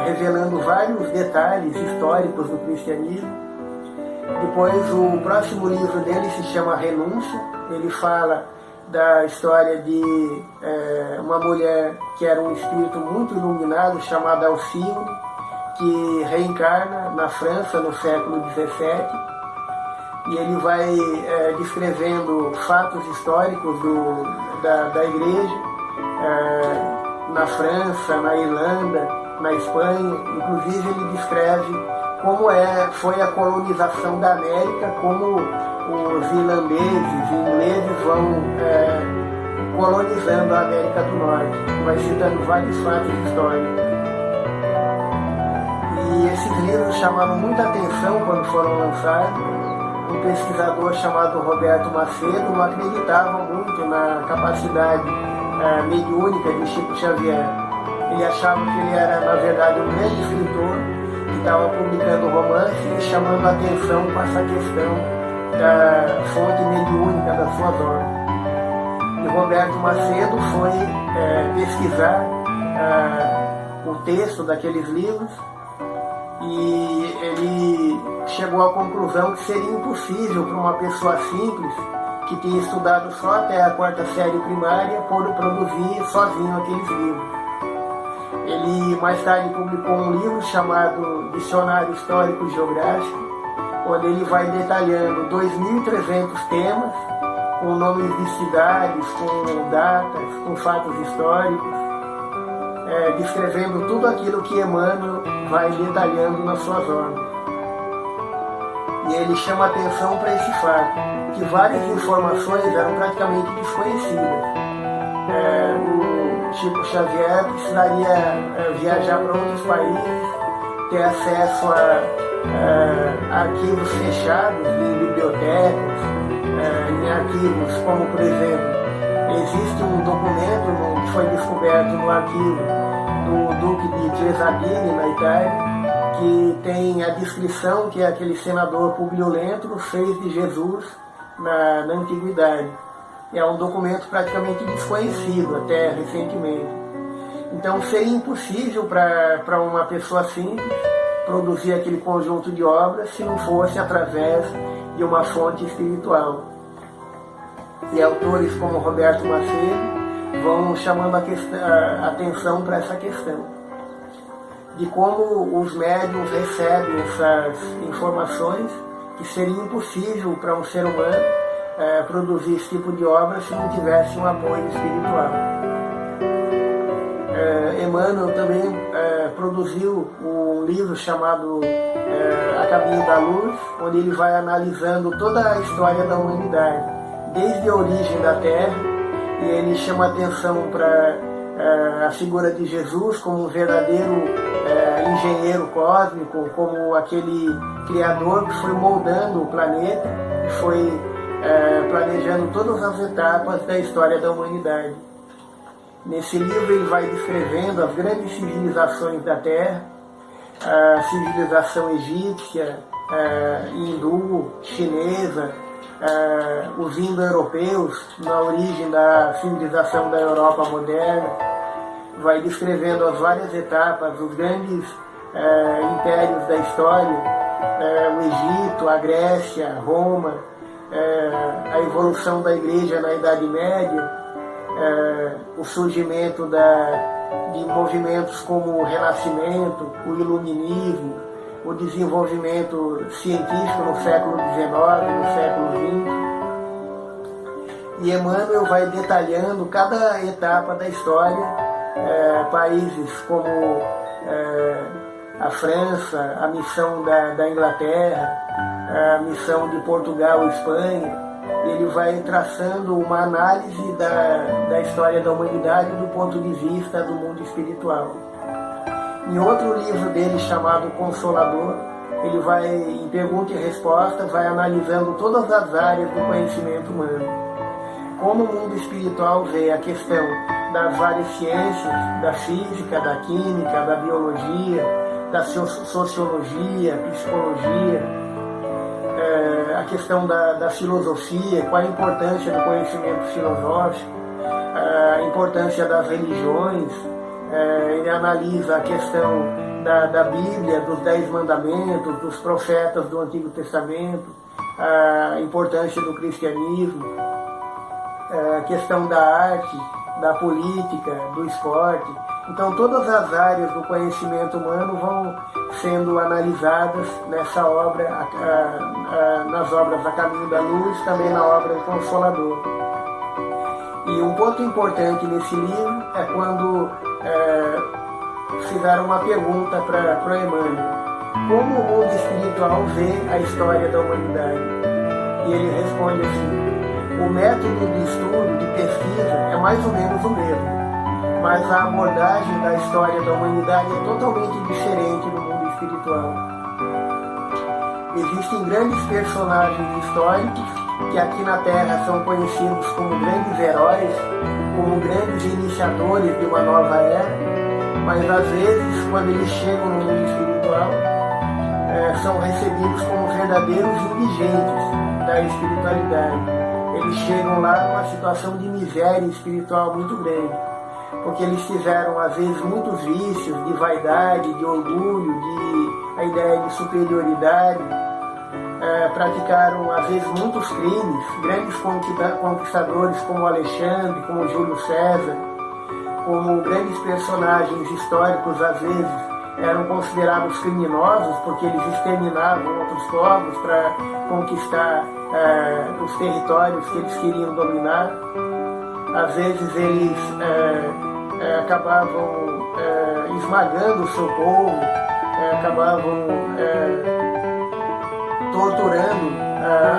[SPEAKER 1] revelando vários detalhes históricos do cristianismo. Depois, o próximo livro dele se chama Renúncia. Ele fala da história de uma mulher que era um espírito muito iluminado, chamada Alcíone, que reencarna na França no século XVII. E ele vai descrevendo fatos históricos da Igreja, na França, na Irlanda, na Espanha. Inclusive ele descreve como foi a colonização da América, como os irlandeses e ingleses vão colonizando a América do Norte. Vai citando vários fatos históricos. E esses livros chamaram muita atenção quando foram lançados. Um pesquisador chamado Roberto Macedo não acreditava muito na capacidade mediúnica de Chico Xavier. Ele achava que ele era, na verdade, um grande escritor que estava publicando romances e chamando a atenção com essa questão da fonte mediúnica das suas obras. E Roberto Macedo foi pesquisar o texto daqueles livros e ele chegou à conclusão que seria impossível para uma pessoa simples que tinha estudado só até a quarta série primária produzir sozinho aqueles livros. Ele mais tarde publicou um livro chamado Dicionário Histórico e Geográfico, onde ele vai detalhando 2.300 temas, com nomes de cidades, com datas, com fatos históricos, descrevendo tudo aquilo que Emmanuel vai detalhando nas suas obras. E ele chama atenção para esse fato, que várias informações eram praticamente desconhecidas. O Chico Xavier precisaria viajar para outros países, ter acesso a arquivos fechados em bibliotecas, em arquivos como, por exemplo, existe um documento que foi descoberto no arquivo do Duque de Cesarine, na Itália, que tem a descrição que aquele senador Publio Lentulus fez de Jesus na Antiguidade. É um documento praticamente desconhecido até recentemente. Então seria impossível para uma pessoa simples produzir aquele conjunto de obras se não fosse através de uma fonte espiritual. E autores como Roberto Macedo vão chamando a atenção para essa questão, de como os médiuns recebem essas informações, que seria impossível para um ser humano produzir esse tipo de obra se não tivesse um apoio espiritual. Emmanuel também produziu um livro chamado A Caminho da Luz, onde ele vai analisando toda a história da humanidade, desde a origem da Terra, e ele chama atenção para a figura de Jesus como um verdadeiro engenheiro cósmico, como aquele criador que foi moldando o planeta, que foi planejando todas as etapas da história da humanidade. Nesse livro ele vai descrevendo as grandes civilizações da Terra, a civilização egípcia, hindu, chinesa, os indo-europeus na origem da civilização da Europa moderna. Vai descrevendo as várias etapas, os grandes impérios da história, o Egito, a Grécia, Roma, a evolução da Igreja na Idade Média, o surgimento de movimentos como o Renascimento, o Iluminismo, o desenvolvimento científico no século XIX, no século XX. E Emmanuel vai detalhando cada etapa da história, países como a França, a missão da Inglaterra, a missão de Portugal e Espanha. Ele vai traçando uma análise da história da humanidade do ponto de vista do mundo espiritual. Em outro livro dele chamado Consolador, ele vai, em pergunta e resposta, vai analisando todas as áreas do conhecimento humano. Como o mundo espiritual vê a questão das várias ciências, da física, da química, da biologia, da sociologia, psicologia, a questão da filosofia, qual a importância do conhecimento filosófico, a importância das religiões. Ele analisa a questão da Bíblia, dos 10 mandamentos, dos profetas do Antigo Testamento, a importância do cristianismo, a questão da arte, da política, do esporte. Então todas as áreas do conhecimento humano vão sendo analisadas nessa obra, nas obras A Caminho da Luz, também na obra Consolador. E um ponto importante nesse livro é quando fizeram uma pergunta para Emmanuel: como o mundo espiritual vê a história da humanidade? E ele responde assim: o método de estudo, de pesquisa, é mais ou menos o mesmo, mas a abordagem da história da humanidade é totalmente diferente no mundo espiritual. Existem grandes personagens históricos que aqui na Terra são conhecidos como grandes heróis, como grandes iniciadores de uma nova era, mas às vezes, quando eles chegam no mundo espiritual, são recebidos como verdadeiros indigentes da espiritualidade. Eles chegam lá numa situação de miséria espiritual muito grande, porque eles tiveram, às vezes, muitos vícios de vaidade, de orgulho, a ideia de superioridade, praticaram, às vezes, muitos crimes, grandes conquistadores como Alexandre, como Júlio César, como grandes personagens históricos, às vezes, eram considerados criminosos porque eles exterminavam outros povos para conquistar os territórios que eles queriam dominar. Às vezes eles acabavam esmagando o seu povo, acabavam torturando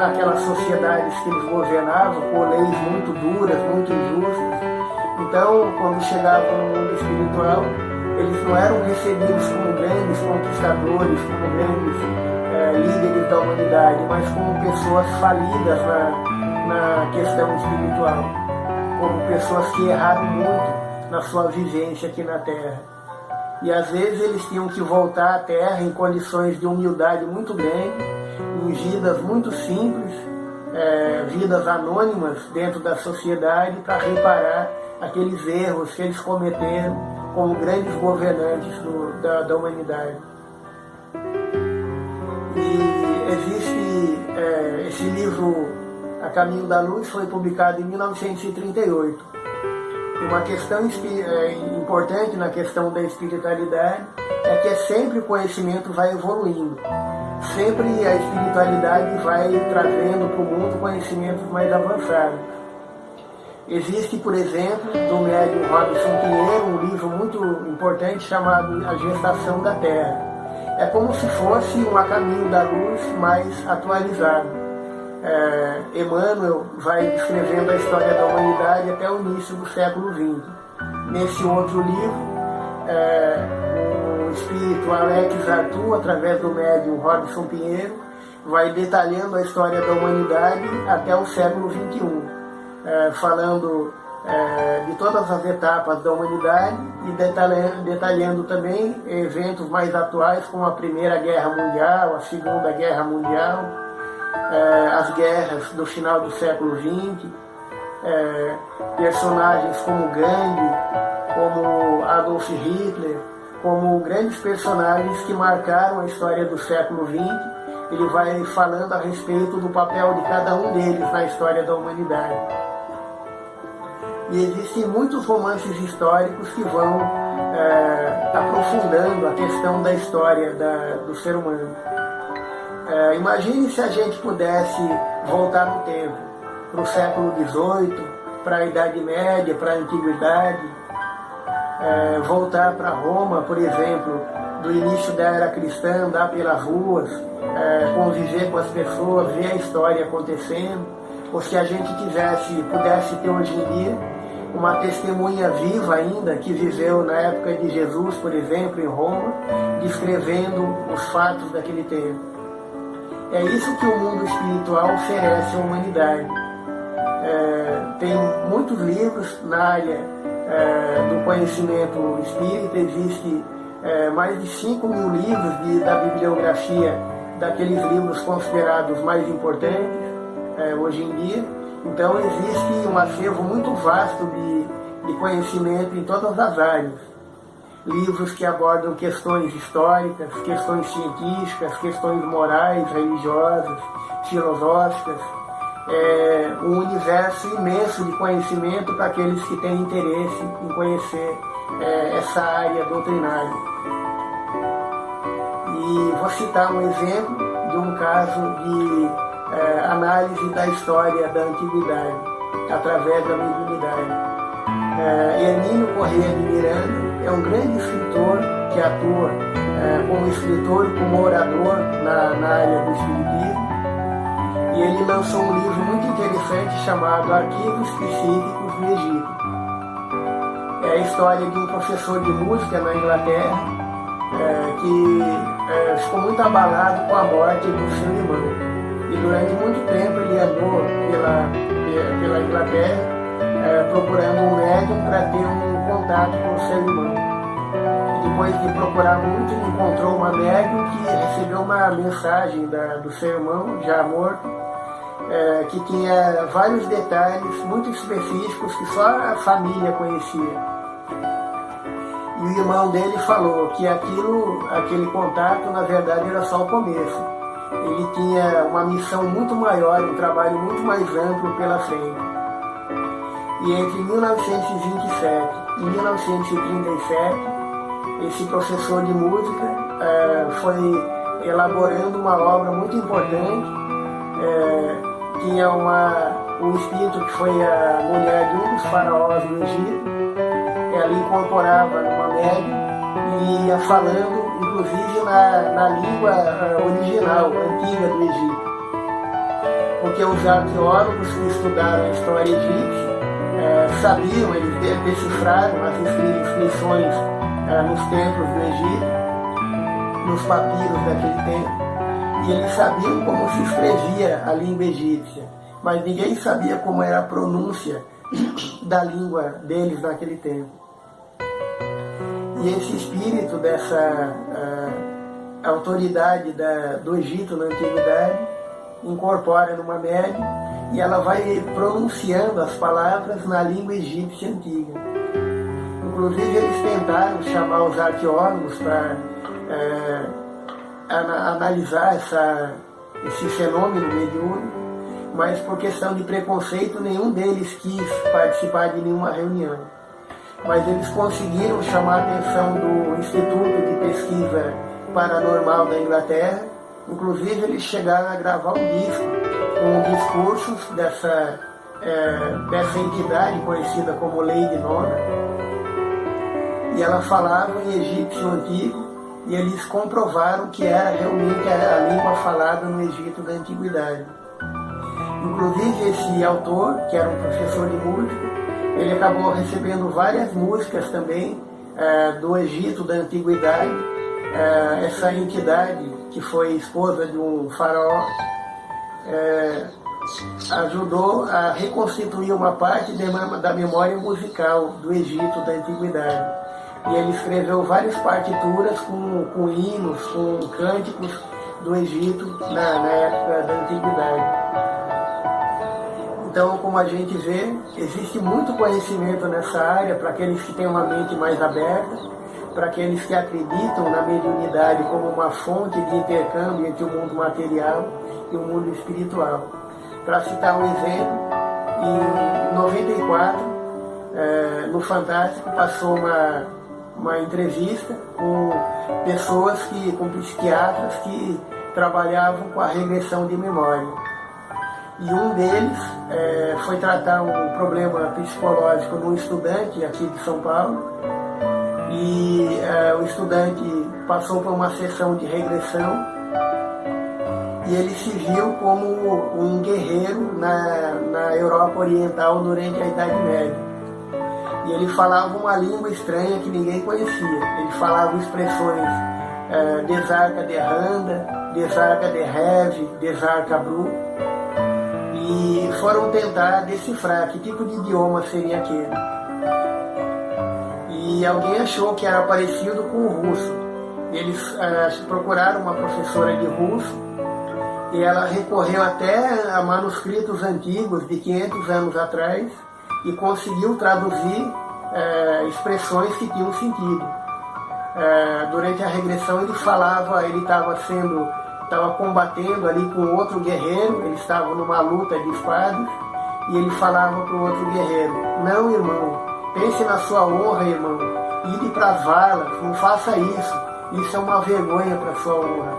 [SPEAKER 1] aquelas sociedades que eles governavam por leis muito duras, muito injustas. Então, quando chegavam no mundo espiritual, eles não eram recebidos como grandes conquistadores, como grandes líderes da humanidade, mas como pessoas falidas na questão espiritual, como pessoas que erraram muito na sua vivência aqui na Terra. E às vezes eles tinham que voltar à Terra em condições de humildade muito grande, em vidas muito simples, vidas anônimas dentro da sociedade, para reparar aqueles erros que eles cometeram como grandes governantes da humanidade. E existe esse livro, A Caminho da Luz, foi publicado em 1938. E uma questão importante na questão da espiritualidade é que sempre o conhecimento vai evoluindo. Sempre a espiritualidade vai trazendo para o mundo conhecimentos mais avançados. Existe, por exemplo, do médium Robson Pinheiro, um livro muito importante chamado A Gestação da Terra. É como se fosse um A Caminho da Luz mais atualizado. Emmanuel vai descrevendo a história da humanidade até o início do século XX. Nesse outro livro, o espírito Alex Arthur, através do médium Robson Pinheiro, vai detalhando a história da humanidade até o século XXI, falando de todas as etapas da humanidade e detalhando também eventos mais atuais, como a Primeira Guerra Mundial, a Segunda Guerra Mundial, as guerras do final do século XX, personagens como Gandhi, como Adolf Hitler, como grandes personagens que marcaram a história do século XX. Ele vai falando a respeito do papel de cada um deles na história da humanidade. E existem muitos romances históricos que vão aprofundando a questão da história do ser humano. Imagine se a gente pudesse voltar no tempo, para o século XVIII, para a Idade Média, para a Antiguidade, voltar para Roma, por exemplo, do início da era cristã, andar pelas ruas, conviver com as pessoas, ver a história acontecendo, ou se a gente pudesse ter hoje em dia uma testemunha viva ainda que viveu na época de Jesus, por exemplo, em Roma, descrevendo os fatos daquele tempo. É isso que o mundo espiritual oferece à humanidade. Tem muitos livros na área do conhecimento espírita, existe mais de 5.000 livros da bibliografia daqueles livros considerados mais importantes hoje em dia. Então existe um acervo muito vasto de conhecimento em todas as áreas. Livros que abordam questões históricas, questões científicas, questões morais, religiosas, filosóficas. Um universo imenso de conhecimento para aqueles que têm interesse em conhecer essa área doutrinária. E vou citar um exemplo de um caso de análise da história da antiguidade, através da mediunidade. Hermínio Corrêa de Miranda é um grande escritor que atua como escritor e como orador na área do espiritismo. E ele lançou um livro muito interessante chamado Arquivos Psíquicos do Egito. É a história de um professor de música na Inglaterra que ficou muito abalado com a morte do seu irmão. E durante muito tempo ele andou pela Inglaterra procurando um médium para ter um contato com o seu irmão. E depois de procurar muito, ele encontrou uma médium que recebeu uma mensagem do seu irmão, já morto, que tinha vários detalhes muito específicos que só a família conhecia. E o irmão dele falou que aquele contato, na verdade, era só o começo. Ele tinha uma missão muito maior, um trabalho muito mais amplo pela frente. E entre 1927 e 1937, esse professor de música foi elaborando uma obra muito importante. Tinha um espírito que foi a mulher de um dos faraós do Egito. Ela incorporava numa médium e ia falando, inclusive na língua original, antiga do Egito. Porque os arqueólogos que estudaram a história egípcia sabiam, eles decifraram as inscrições nos templos do Egito, nos papiros daquele tempo, e eles sabiam como se escrevia a língua egípcia, mas ninguém sabia como era a pronúncia da língua deles naquele tempo. E esse espírito dessa autoridade do Egito na antiguidade incorpora numa médium e ela vai pronunciando as palavras na língua egípcia antiga. Inclusive eles tentaram chamar os arqueólogos para analisar esse fenômeno mediúnico, mas por questão de preconceito nenhum deles quis participar de nenhuma reunião. Mas eles conseguiram chamar a atenção do Instituto de Pesquisa Paranormal da Inglaterra. Inclusive eles chegaram a gravar um disco com discursos dessa dessa entidade conhecida como Lady Nona, e ela falava em egípcio antigo, e eles comprovaram que era realmente a língua falada no Egito da Antiguidade. Inclusive esse autor, que era um professor de música, ele acabou recebendo várias músicas também do Egito da Antiguidade. Essa entidade, que foi esposa de um faraó, ajudou a reconstituir uma parte da memória musical do Egito da Antiguidade. E ele escreveu várias partituras com hinos, com cânticos do Egito na época da Antiguidade. Então, como a gente vê, existe muito conhecimento nessa área para aqueles que têm uma mente mais aberta, para aqueles que acreditam na mediunidade como uma fonte de intercâmbio entre o mundo material e o mundo espiritual. Para citar um exemplo, em 94, no Fantástico, passou uma entrevista com pessoas, com psiquiatras que trabalhavam com a regressão de memória. E um deles foi tratar um problema psicológico num estudante aqui de São Paulo, e o estudante passou por uma sessão de regressão e ele se viu como um guerreiro na Europa Oriental durante a Idade Média. E ele falava uma língua estranha que ninguém conhecia. Ele falava expressões desarca de randa, desarca de reve, desarca bru. E foram tentar decifrar que tipo de idioma seria aquele. E alguém achou que era parecido com o russo. Eles procuraram uma professora de russo e ela recorreu até a manuscritos antigos de 500 anos atrás e conseguiu traduzir expressões que tinham sentido. Durante a regressão ele falava, ele estava combatendo ali com outro guerreiro, eles estavam numa luta de espadas, e ele falava para o outro guerreiro: não, irmão, pense na sua honra, irmão, ide para as valas, não faça isso é uma vergonha para a sua honra.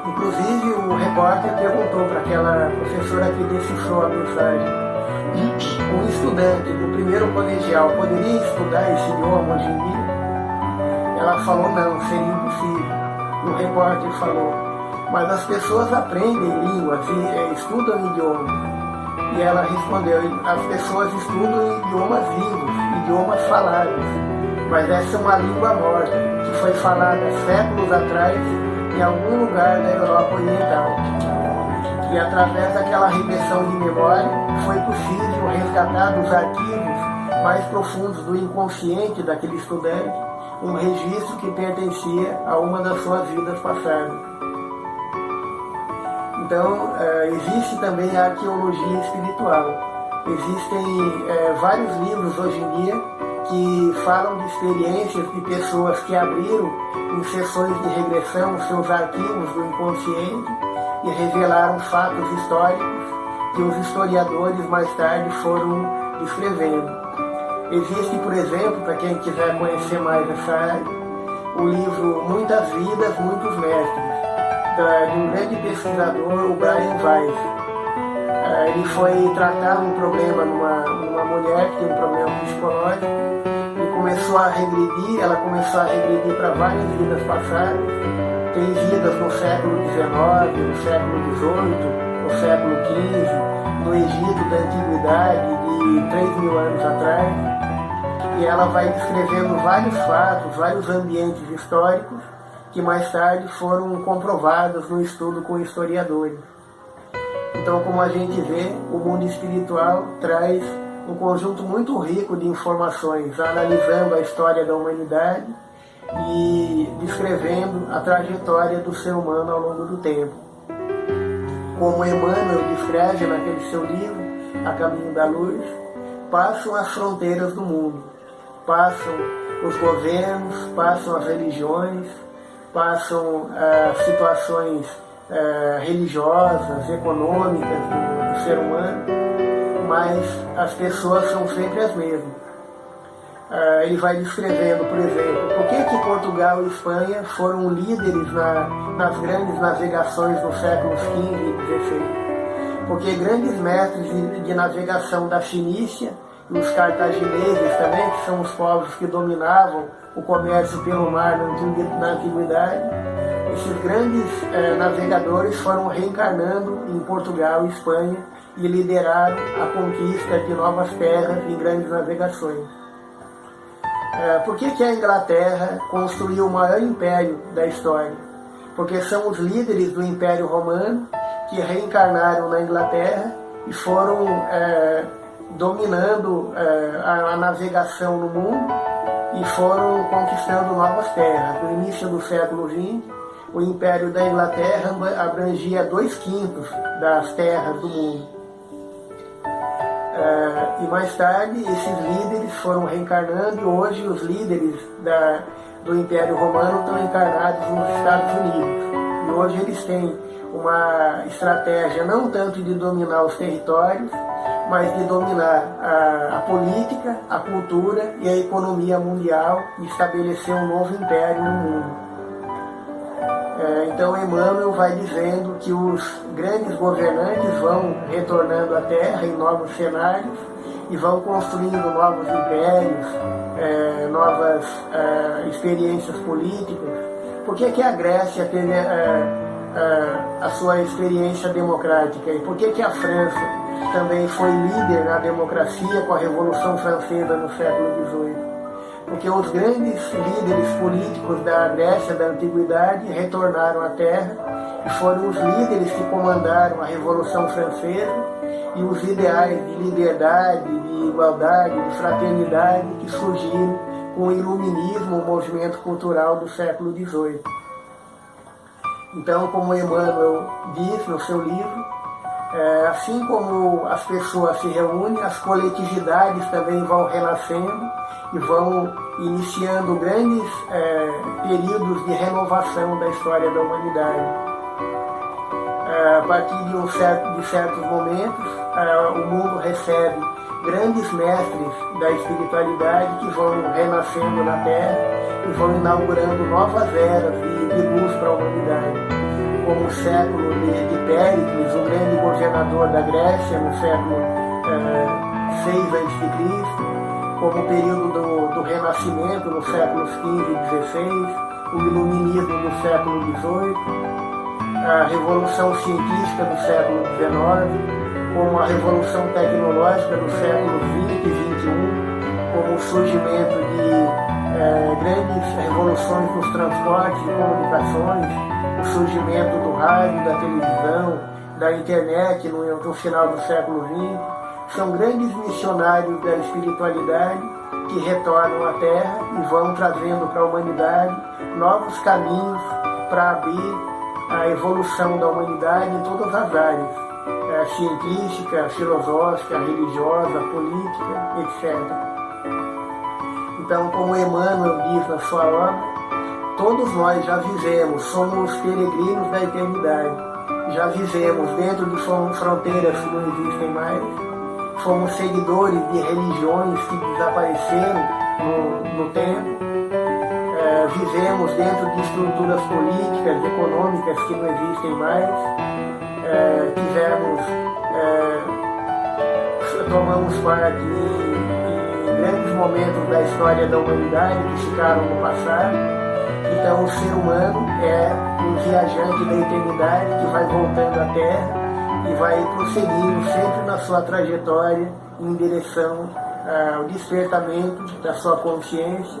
[SPEAKER 1] Inclusive o repórter perguntou para aquela professora que decifrou a mensagem: um estudante do primeiro colegial poderia estudar esse idioma hoje em dia? Ela falou: não, seria impossível. O repórter falou: mas as pessoas aprendem línguas e estudam idiomas. E ela respondeu: as pessoas estudam idiomas vivos, idiomas falados, mas essa é uma língua morta, que foi falada séculos atrás em algum lugar da Europa Oriental. E através daquela regressão de memória foi possível resgatar dos arquivos mais profundos do inconsciente daquele estudante um registro que pertencia a uma das suas vidas passadas. Então, existe também a arqueologia espiritual. Existem vários livros hoje em dia que falam de experiências de pessoas que abriram em sessões de regressão seus arquivos do inconsciente e revelaram fatos históricos que os historiadores mais tarde foram descrevendo. Existe, por exemplo, para quem quiser conhecer mais essa área, o livro Muitas Vidas, Muitos Mestres, de um grande pesquisador, o Brian Weiss. Ele foi tratar um problema numa mulher que tem um problema psicológico e começou a regredir, ela começou a regredir para várias vidas passadas. Tem vidas no século XIX, no século XVIII, no século XV, no Egito da Antiguidade, de 3.000 anos atrás. E ela vai descrevendo vários fatos, vários ambientes históricos que mais tarde foram comprovados no estudo com historiadores. Então, como a gente vê, o mundo espiritual traz um conjunto muito rico de informações, analisando a história da humanidade e descrevendo a trajetória do ser humano ao longo do tempo. Como Emmanuel descreve naquele seu livro, A Caminho da Luz, passam as fronteiras do mundo, passam os governos, passam as religiões, passam as situações religiosas, econômicas do ser humano, mas as pessoas são sempre as mesmas. Ele vai descrevendo, por exemplo, por que Portugal e Espanha foram líderes nas grandes navegações nos séculos XV e XVI. porque grandes mestres de navegação da Fenícia, e os cartagineses também, que são os povos que dominavam o comércio pelo mar na antiguidade, esses grandes navegadores foram reencarnando em Portugal e Espanha e lideraram a conquista de novas terras em grandes navegações. Por que a Inglaterra construiu o maior império da história? Porque são os líderes do Império Romano que reencarnaram na Inglaterra e foram dominando a navegação no mundo e foram conquistando novas terras. No início do século XX, o Império da Inglaterra abrangia 2/5 das terras do mundo. E mais tarde, esses líderes foram reencarnando e hoje os líderes do Império Romano estão encarnados nos Estados Unidos. E hoje eles têm uma estratégia não tanto de dominar os territórios, mas de dominar a política, a cultura e a economia mundial e estabelecer um novo império no mundo. Então Emmanuel vai dizendo que os grandes governantes vão retornando à Terra em novos cenários e vão construindo novos impérios, novas experiências políticas. Por que a Grécia teve a sua experiência democrática? E por que a França também foi líder na democracia com a Revolução Francesa no século XVIII? Porque os grandes líderes políticos da Grécia da Antiguidade retornaram à Terra e foram os líderes que comandaram a Revolução Francesa e os ideais de liberdade, de igualdade, de fraternidade que surgiram com o Iluminismo, o movimento cultural do século XVIII. Então, como Emmanuel diz no seu livro, assim como as pessoas se reúnem, as coletividades também vão renascendo e vão iniciando grandes períodos de renovação da história da humanidade. A partir de certos momentos, o mundo recebe grandes mestres da espiritualidade que vão renascendo na Terra e vão inaugurando novas eras de luz para a humanidade. Como o século de Péricles, um grande governador da Grécia no século VI a.C., como o período do Renascimento nos séculos XV e XVI, o Iluminismo no século XVIII, a Revolução Científica do século XIX, como a Revolução Tecnológica do século XX e XXI, como o surgimento de grandes revoluções nos transportes e comunicações, o surgimento do rádio, da televisão, da internet no final do século XX. São grandes missionários da espiritualidade que retornam à Terra e vão trazendo para a humanidade novos caminhos para abrir a evolução da humanidade em todas as áreas, científica, filosófica, religiosa, política, etc. Então, como Emmanuel diz na sua obra, todos nós já vivemos, somos peregrinos da eternidade, já vivemos dentro de fronteiras que não existem mais, fomos seguidores de religiões que desapareceram no tempo, vivemos dentro de estruturas políticas, econômicas que não existem mais, tomamos parte em grandes momentos da história da humanidade que ficaram no passado. Então o ser humano é um viajante da eternidade que vai voltando à Terra e vai prosseguindo sempre na sua trajetória em direção ao despertamento da sua consciência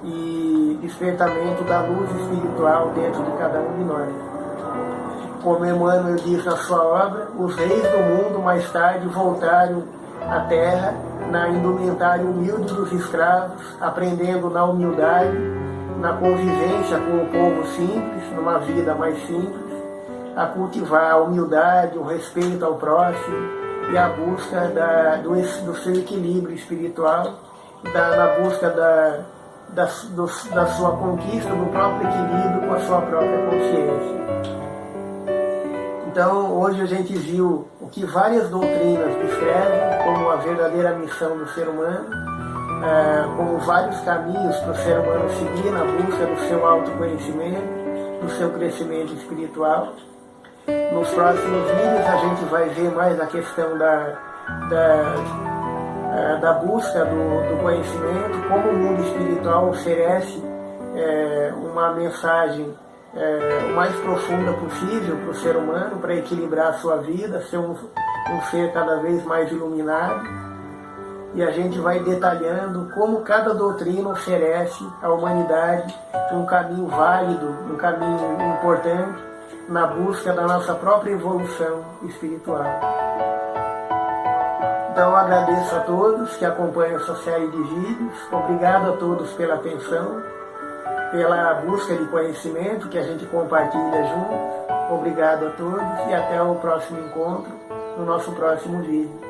[SPEAKER 1] e despertamento da luz espiritual dentro de cada um de nós. Como Emmanuel diz na sua obra, os reis do mundo mais tarde voltaram à Terra na indumentária humilde dos escravos, aprendendo na humildade, na convivência com o povo simples, numa vida mais simples, a cultivar a humildade, o respeito ao próximo e a busca do seu equilíbrio espiritual, na busca da sua conquista do próprio equilíbrio com a sua própria consciência. Então, hoje a gente viu o que várias doutrinas descrevem como a verdadeira missão do ser humano, como vários caminhos para o ser humano seguir na busca do seu autoconhecimento, do seu crescimento espiritual. Nos próximos vídeos a gente vai ver mais a questão da busca do conhecimento, como o mundo espiritual oferece uma mensagem o mais profunda possível para o ser humano, para equilibrar a sua vida, ser um ser cada vez mais iluminado. E a gente vai detalhando como cada doutrina oferece à humanidade um caminho válido, um caminho importante na busca da nossa própria evolução espiritual. Então eu agradeço a todos que acompanham essa série de vídeos, obrigado a todos pela atenção, pela busca de conhecimento que a gente compartilha juntos. Obrigado a todos e até o próximo encontro, no nosso próximo vídeo.